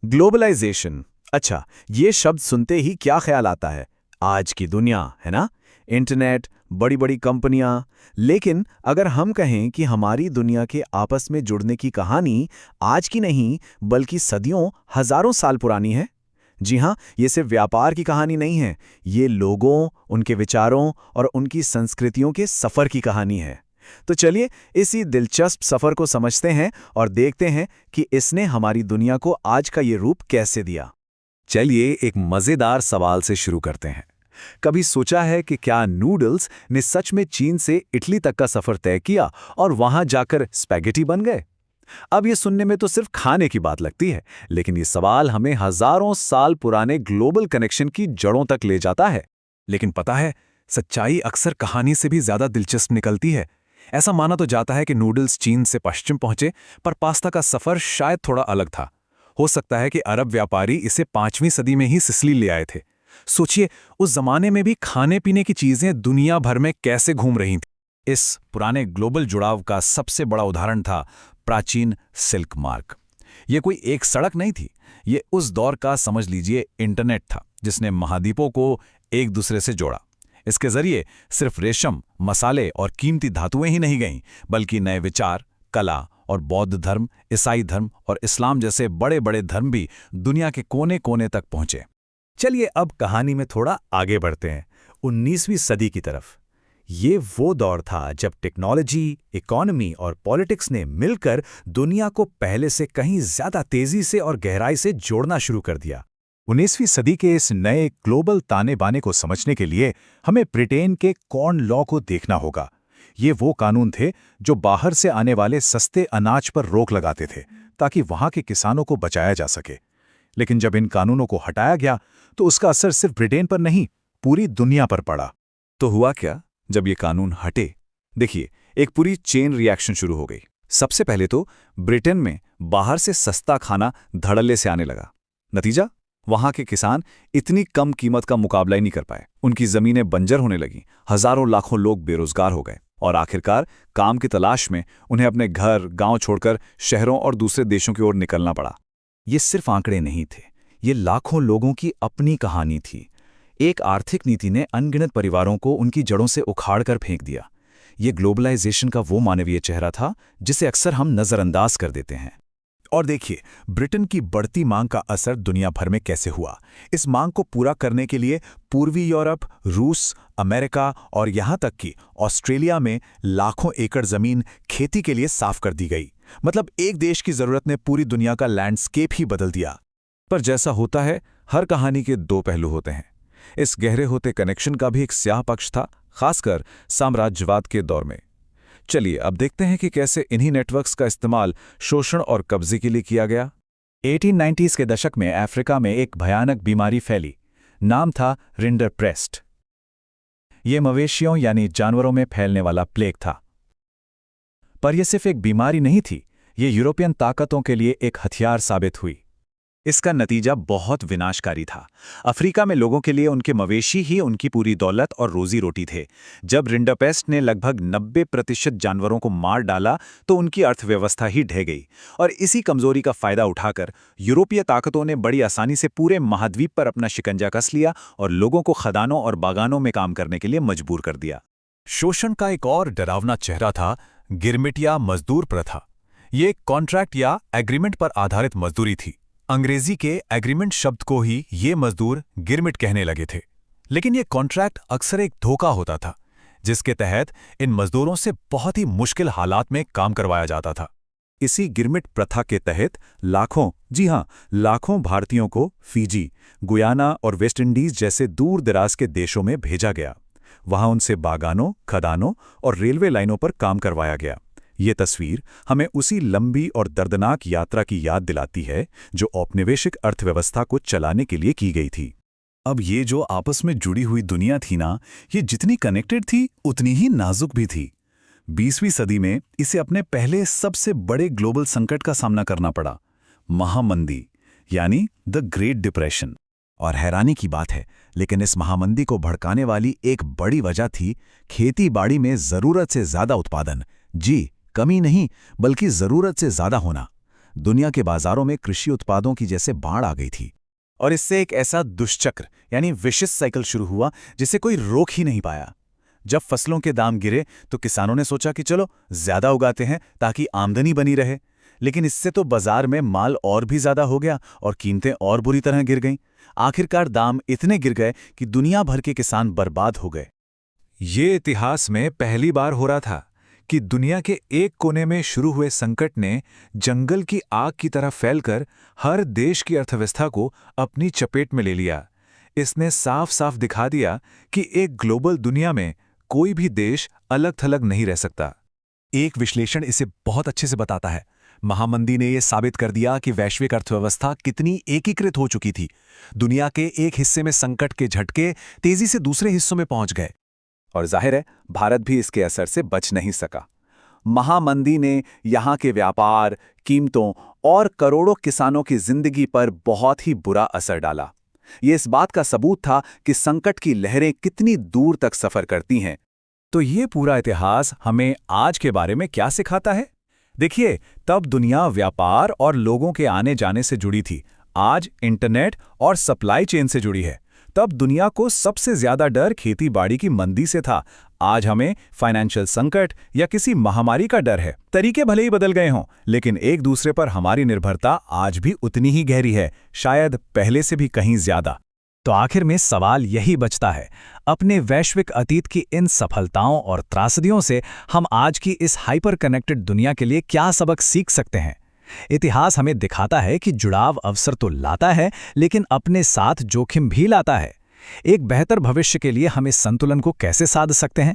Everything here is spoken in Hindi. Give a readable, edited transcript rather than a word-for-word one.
ग्लोबलाइजेशन। अच्छा, ये शब्द सुनते ही क्या ख्याल आता है? आज की दुनिया, है ना? इंटरनेट, बड़ी बड़ी कंपनियां। लेकिन अगर हम कहें कि हमारी दुनिया के आपस में जुड़ने की कहानी आज की नहीं बल्कि सदियों, हजारों साल पुरानी है। जी हाँ, ये सिर्फ व्यापार की कहानी नहीं है। ये लोगों, उनके विचारों और उनकी संस्कृतियों के सफर की कहानी है। तो चलिए इसी दिलचस्प सफर को समझते हैं और देखते हैं कि इसने हमारी दुनिया को आज का ये रूप कैसे दिया। चलिए एक मजेदार सवाल से शुरू करते हैं। कभी सोचा है कि क्या नूडल्स ने सच में चीन से इटली तक का सफर तय किया और वहां जाकर स्पैगेटी बन गए? अब ये सुनने में तो सिर्फ खाने की बात लगती है, लेकिन ये सवाल हमें हजारों साल पुराने ग्लोबल कनेक्शन की जड़ों तक ले जाता है। लेकिन पता है, सच्चाई अक्सर कहानी से भी ज्यादा दिलचस्प निकलती है। ऐसा माना तो जाता है कि नूडल्स चीन से पश्चिम पहुंचे, पर पास्ता का सफर शायद थोड़ा अलग था। हो सकता है कि अरब व्यापारी इसे 5वीं सदी में ही सिसिली ले आए थे। सोचिए, उस जमाने में भी खाने पीने की चीजें दुनिया भर में कैसे घूम रही थीं। इस पुराने ग्लोबल जुड़ाव का सबसे बड़ा उदाहरण था प्राचीन सिल्क मार्ग। ये कोई एक सड़क नहीं थी, ये उस दौर का, समझ लीजिए, इंटरनेट था, जिसने महाद्वीपों को एक दूसरे से जोड़ा। इसके जरिए सिर्फ रेशम, मसाले और कीमती धातुएं ही नहीं गईं, बल्कि नए विचार, कला और बौद्ध धर्म, ईसाई धर्म और इस्लाम जैसे बड़े बड़े धर्म भी दुनिया के कोने कोने तक पहुंचे। चलिए अब कहानी में थोड़ा आगे बढ़ते हैं, 19वीं सदी की तरफ। ये वो दौर था जब टेक्नोलॉजी, इकोनॉमी और पॉलिटिक्स ने मिलकर दुनिया को पहले से कहीं ज्यादा तेजी से और गहराई से जोड़ना शुरू कर दिया। 19वीं सदी के इस नए ग्लोबल ताने बाने को समझने के लिए हमें ब्रिटेन के कॉर्न लॉ को देखना होगा। ये वो कानून थे जो बाहर से आने वाले सस्ते अनाज पर रोक लगाते थे, ताकि वहां के किसानों को बचाया जा सके। लेकिन जब इन कानूनों को हटाया गया तो उसका असर सिर्फ ब्रिटेन पर नहीं, पूरी दुनिया पर पड़ा। तो हुआ क्या जब ये कानून हटे? देखिए, एक पूरी चेन रिएक्शन शुरू हो गई। सबसे पहले तो ब्रिटेन में बाहर से सस्ता खाना धड़ल्ले से आने लगा। नतीजा, वहां के किसान इतनी कम कीमत का मुकाबला ही नहीं कर पाए। उनकी जमीनें बंजर होने लगीं, हजारों लाखों लोग बेरोजगार हो गए और आखिरकार काम की तलाश में उन्हें अपने घर, गांव छोड़कर शहरों और दूसरे देशों की ओर निकलना पड़ा। ये सिर्फ आंकड़े नहीं थे, ये लाखों लोगों की अपनी कहानी थी। एक आर्थिक नीति ने अनगिनत परिवारों को उनकी जड़ों से उखाड़कर फेंक दिया। ये ग्लोबलाइजेशन का वो मानवीय चेहरा था जिसे अक्सर हम नजरअंदाज कर देते हैं। और देखिए, ब्रिटेन की बढ़ती मांग का असर दुनिया भर में कैसे हुआ। इस मांग को पूरा करने के लिए पूर्वी यूरोप, रूस, अमेरिका और यहां तक कि ऑस्ट्रेलिया में लाखों एकड़ जमीन खेती के लिए साफ कर दी गई। मतलब एक देश की जरूरत ने पूरी दुनिया का लैंडस्केप ही बदल दिया। पर जैसा होता है, हर कहानी के दो पहलू होते हैं। इस गहरे होते कनेक्शन का भी एक स्याह पक्ष था, खासकर साम्राज्यवाद के दौर में। चलिए अब देखते हैं कि कैसे इन्हीं नेटवर्क्स का इस्तेमाल शोषण और कब्जे के लिए किया गया। 1890s के दशक में अफ्रीका में एक भयानक बीमारी फैली। नाम था रिंडरपेस्ट। ये मवेशियों यानी जानवरों में फैलने वाला प्लेग था। पर यह सिर्फ एक बीमारी नहीं थी, ये यूरोपियन ताकतों के लिए एक हथियार साबित हुई। इसका नतीजा बहुत विनाशकारी था। अफ्रीका में लोगों के लिए उनके मवेशी ही उनकी पूरी दौलत और रोजी रोटी थे। जब रिंडरपेस्ट ने लगभग 90% जानवरों को मार डाला तो उनकी अर्थव्यवस्था ही ढह गई। और इसी कमजोरी का फायदा उठाकर यूरोपीय ताकतों ने बड़ी आसानी से पूरे महाद्वीप पर अपना शिकंजा कस लिया और लोगों को खदानों और बागानों में काम करने के लिए मजबूर कर दिया। शोषण का एक और डरावना चेहरा था गिरमिट या मजदूर प्रथा। ये कॉन्ट्रैक्ट या एग्रीमेंट पर आधारित मजदूरी थी। अंग्रेजी के एग्रीमेंट शब्द को ही ये मजदूर गिरमिट कहने लगे थे। लेकिन ये कॉन्ट्रैक्ट अक्सर एक धोखा होता था, जिसके तहत इन मजदूरों से बहुत ही मुश्किल हालात में काम करवाया जाता था। इसी गिरमिट प्रथा के तहत लाखों, जी हां, लाखों भारतीयों को फिजी, गुयाना और वेस्ट इंडीज जैसे दूर दराज के देशों में भेजा गया। वहां उनसे बागानों, खदानों और रेलवे लाइनों पर काम करवाया गया। ये तस्वीर हमें उसी लंबी और दर्दनाक यात्रा की याद दिलाती है जो औपनिवेशिक अर्थव्यवस्था को चलाने के लिए की गई थी। अब ये जो आपस में जुड़ी हुई दुनिया थी ना, ये जितनी कनेक्टेड थी उतनी ही नाजुक भी थी। 20वीं सदी में इसे अपने पहले सबसे बड़े ग्लोबल संकट का सामना करना पड़ा, महामंदी यानी द ग्रेट डिप्रेशन। और हैरानी की बात है, लेकिन इस महामंदी को भड़काने वाली एक बड़ी वजह थी खेती बाड़ी में जरूरत से ज्यादा उत्पादन। जी, कमी नहीं, बल्कि जरूरत से ज्यादा होना। दुनिया के बाजारों में कृषि उत्पादों की जैसे बाढ़ आ गई थी। और इससे एक ऐसा दुष्चक्र यानी विशिष्ट साइकिल शुरू हुआ जिसे कोई रोक ही नहीं पाया। जब फसलों के दाम गिरे तो किसानों ने सोचा कि चलो ज्यादा उगाते हैं ताकि आमदनी बनी रहे, लेकिन इससे तो बाजार में माल और भी ज्यादा हो गया और कीमतें और बुरी तरह गिर गईं। आखिरकार दाम इतने गिर गए कि दुनिया भर के किसान बर्बाद हो गए। ये इतिहास में पहली बार हो रहा था कि दुनिया के एक कोने में शुरू हुए संकट ने जंगल की आग की तरह फैलकर हर देश की अर्थव्यवस्था को अपनी चपेट में ले लिया। इसने साफ साफ दिखा दिया कि एक ग्लोबल दुनिया में कोई भी देश अलग थलग नहीं रह सकता। एक विश्लेषण इसे बहुत अच्छे से बताता है। महामंदी ने यह साबित कर दिया कि वैश्विक अर्थव्यवस्था कितनी एकीकृत हो चुकी थी। दुनिया के एक हिस्से में संकट के झटके तेजी से दूसरे हिस्सों में पहुंच गए। और जाहिर है भारत भी इसके असर से बच नहीं सका। महामंदी ने यहाँ के व्यापार, कीमतों और करोड़ों किसानों की जिंदगी पर बहुत ही बुरा असर डाला। ये इस बात का सबूत था कि संकट की लहरें कितनी दूर तक सफर करती हैं। तो ये पूरा इतिहास हमें आज के बारे में क्या सिखाता है? देखिए, तब दुनिया व्यापार और लोगों के आने जाने से जुड़ी थी। आज इंटरनेट और सप्लाई चेन से जुड़ी है। तब दुनिया को सबसे ज्यादा डर खेती बाड़ी की मंदी से था। आज हमें फाइनेंशियल संकट या किसी महामारी का डर है। तरीके भले ही बदल गए हों, लेकिन एक दूसरे पर हमारी निर्भरता आज भी उतनी ही गहरी है, शायद पहले से भी कहीं ज्यादा। तो आखिर में सवाल यही बचता है, अपने वैश्विक अतीत की इन सफलताओं और त्रासदियों से हम आज की इस हाइपर कनेक्टेड दुनिया के लिए क्या सबक सीख सकते हैं? इतिहास हमें दिखाता है कि जुड़ाव अवसर तो लाता है, लेकिन अपने साथ जोखिम भी लाता है। एक बेहतर भविष्य के लिए हम इस संतुलन को कैसे साध सकते हैं?